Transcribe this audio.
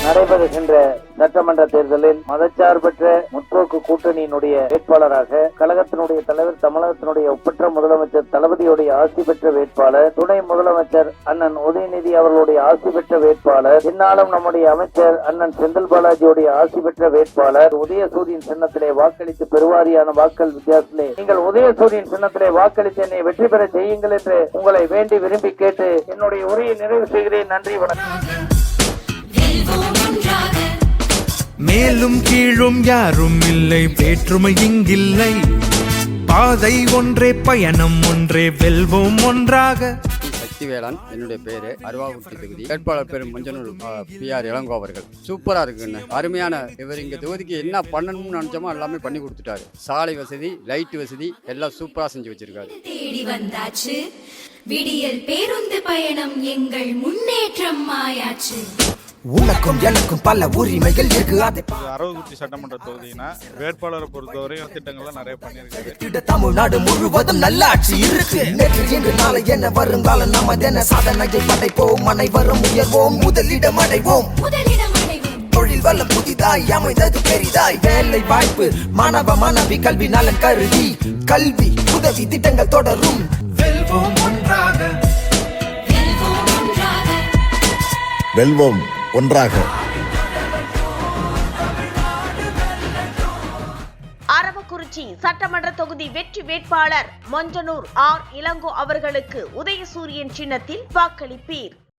நடைபெறுகின்ற சட்டமன்ற தேர்தலில் மதச்சார்பற்ற முற்போக்கு கூட்டணியினுடைய வேட்பாளராக கழகத்தினுடைய தலைவர், தமிழகத்தினுடைய ஒப்பற்ற முதலமைச்சர் தளபதியுடைய ஆசி பெற்ற வேட்பாளர், துணை முதலமைச்சர் அண்ணன் உதயநிதி அவர்களுடைய ஆசி பெற்ற வேட்பாளர், இந்நாளும் நம்முடைய அமைச்சர் அண்ணன் செந்தில் பாலாஜியுடைய ஆசி பெற்ற வேட்பாளர் உதயசூரியன் சின்னத்திலே வாக்களித்து பெருவாரியான வாக்கள் வித்தியாசத்திலே நீங்கள் உதயசூரியன் சின்னத்திலே வாக்களித்து என்னை வெற்றி பெற செய்யுங்கள் என்று உங்களை வேண்டி விரும்பி கேட்டு என்னுடைய உரையை நிறைவு செய்கிறேன். நன்றி, வணக்கம். மேலும் கீழும் யாரும் இல்லை, வேற்றுமை இங்கில்லை, பாதை ஒன்றே பயணம் ஒன்றே, வெல்வோம் ஒன்றாக. சக்திவேலன் என்னுடைய பேரு, அருவாக்குடி தொகுதி. வேட்பாளர் பேரு மஞ்சனூர் PR இளங்கோ அவர்கள். சூப்பரா இருக்குன்னு, அருமையான. இவர் இங்க தொகுதிக்கு என்ன பண்ணணும்னு நினைச்சோமோ எல்லாமே பண்ணி கொடுத்துட்டாரு. சாலை வசதி, லைட் வசதி எல்லாம் சூப்பரா செஞ்சு வச்சிருக்காரு. தேடி வந்தாச்சு விடியல் பேருந்து பயணம், எங்கள் முன்னேற்றம் ஆயாச்சு. உனக்கும் எனக்கும் பல உரிமைகள் இருக்கு. அரவக்குறிச்சி சட்டமன்ற தொகுதினா வேட்பாளரை பொறுத்தவரை திட்டங்கள்லாம் நிறைய பண்ணியிருக்காரு. தமிழ்நாடு முழுவதும் நல்ல ஆட்சி இருக்கு. நேற்று இன்று நாளை என்ன வருங்காலம் நமதென சாதனையை படைப்போம், அனைவரும் உயர்வோம், முதலிடம் அடைவோம். தொழில் வளம் புதிதாய் அமைந்தது பெரிதாய், வேலை வாய்ப்பு மாணவ மாணவி கல்வி நலன் கருதி கல்வி உதவி திட்டங்கள் தொடரும். வெல்வோம் ஒன்றாக, வெல்வோம் ஒன்றாக. அரவக்குறிச்சி சட்டமன்ற தொகுதி வெற்றி வேட்பாளர் மஞ்சனூர் இளங்கோ அவர்களுக்கு உதயசூரியன் சின்னத்தில் வாக்களிப்பீர்.